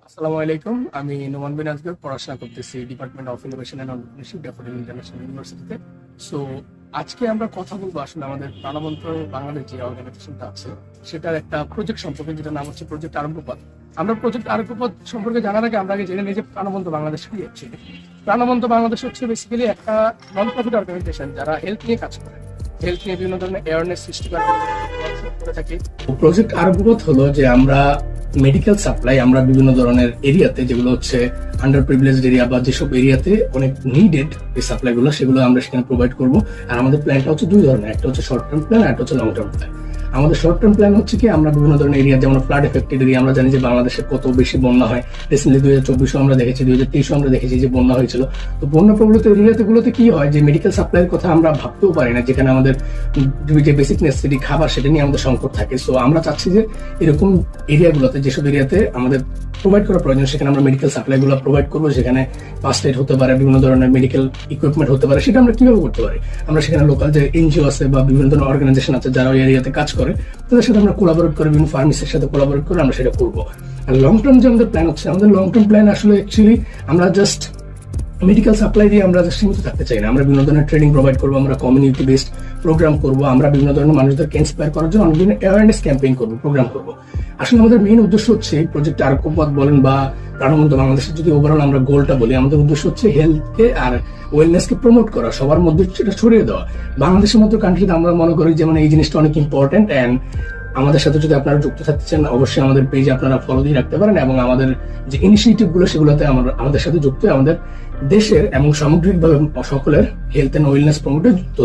আসসালামু আলাইকুম। আমি নোমান বিন আজগর পড়াশোনা করতেছি department of innovation and entrepreneurship daffodil international ইউনিভার্সিটিতে। সো আজকে আমরা কথা বলবো আসলে আমাদের প্রাণবন্ত বাংলাদেশ যে অর্গানাইজেশনটা আছে সেটার একটা প্রজেক্ট সম্পর্কে, যেটা নাম হচ্ছে প্রজেক্ট আরম্ভপথ। আমরা প্রজেক্ট আরম্ভপথ সম্পর্কে জানার আগে আমরা আগে জেনে নিই যে প্রাণবন্ত বাংলাদেশ কি হচ্ছে। প্রাণবন্ত বাংলাদেশ হচ্ছে বেসিক্যালি একটা নন প্রফিট অর্গানাইজেশন যারা হেলথ নিয়ে কাজ করে, হেলথ নিয়ে বিভিন্ন ধরনের অ্যাওয়ারনেস সৃষ্টি করে থাকে। প্রজেক্ট আরম্ভপথ হলো যে আমরা মেডিকেল সাপ্লাই আমরা বিভিন্ন ধরনের এরিয়াতে, যেগুলো হচ্ছে আন্ডার প্রিভিলেজড এরিয়া বা যেসব এরিয়াতে অনেক নিডেড এই সাপ্লাই গুলো, সেগুলো আমরা সেখানে প্রোভাইড করবো। আর আমাদের প্ল্যানটা হচ্ছে দুই ধরনের, একটা হচ্ছে শর্ট টার্ম প্ল্যান আর একটা হচ্ছে লং টার্ম প্ল্যান। আমাদের শর্ট টার্ম প্ল্যান হচ্ছে কি, আমরা বিভিন্ন ধরনের এরিয়া, যেমন ফ্লাড এফেক্টেড এরিয়া, আমরা জানি যে বাংলাদেশে কত বেশি বন্যা হয়। রিসেন্টলি 2024 আমরা দেখেছি, 2023 আমরা দেখেছি যে বন্যা হয়েছিল। তো বন্যা প্রবলিত এরিয়াতে গুলোতে কি হয় যে মেডিকেল সাপ্লাইয়ের কথা আমরা ভাবতেও পারি না, যেখানে আমাদের যে বেসিক নেসেসিটি খাবার সেটা নিয়ে আমাদের সংকট থাকে। সো আমরা চাচ্ছি যে এরকম এরিয়াগুলোতে, যেসব এরিয়াতে আমাদের প্রোভাইড করা প্রয়োজন, সেখানে আমরা মেডিকেল সাপ্লাই গুলো প্রোভাইড করবো। সেখানে ফার্স্ট এড হতে পারে, বিভিন্ন ধরনের মেডিকেল ইকুইপমেন্ট হতে পারে। সেটা আমরা কিভাবে করতে পারি? আমরা সেখানে লোকাল যে এনজিও আছে বা বিভিন্ন ধরনের অর্গানাইজেশন আছে যারা ওই এরিয়াতে কাজ করে, তাদের সাথে আমরা কোলাবোরেট করে, বিভিন্ন ফার্মেসির সাথে কোলাবোরেট করে আমরা সেটা করবো। আর লং টার্ম যে আমাদের প্ল্যান হচ্ছে, আমাদের লং টার্ম প্ল্যান আসলে অ্যাকচুয়ালি আমরা জাস্ট মেডিকেল সাপ্লাই দিয়ে আমরা সীমিত থাকতে চাই না। আমরা বিভিন্ন ধরনের ট্রেনিং প্রোভাইড করবো, আমরা কমিউনিটি বেসড প্রোগ্রাম করবো, আমরা বিভিন্ন ধরনের মানুষদেরকে ইন্সপায়ার করার জন্য অনেক ধরনের অ্যাওয়ারনেস ক্যাম্পেইন করবো, প্রোগ্রাম করবো। আসলে আমাদের মেইন উদ্দেশ্য হচ্ছে প্রজেক্ট আরম্ভপথ বলেন বা প্রাণবন্ত বাংলাদেশের যদি ওভারঅল আমরা গোলটা বলি, আমাদের উদ্দেশ্য হচ্ছে হেলথকে আর ওয়েলনেসকে প্রমোট করা, সবার মধ্যে সেটা ছড়িয়ে দেওয়া। বাংলাদেশের মতো কান্ট্রিতে আমরা মনে করি যে মানে এই জিনিসটা অনেক ইম্পর্টেন্ট। অ্যান্ড আমাদের সাথে যদি আপনারা যুক্ত থাকতে চান, অবশ্যই আমাদের পেজে আপনারা ফলো দিয়ে রাখতে পারেন, এবং আমাদের যে ইনিশিয়েটিভ গুলো সেগুলোতে আমাদের সাথে যুক্ত হয়ে আমাদের দেশের এবং সামগ্রিকভাবে সকলের হেলথ এন্ড ওয়েলনেস প্রমোটে যুক্ত হতে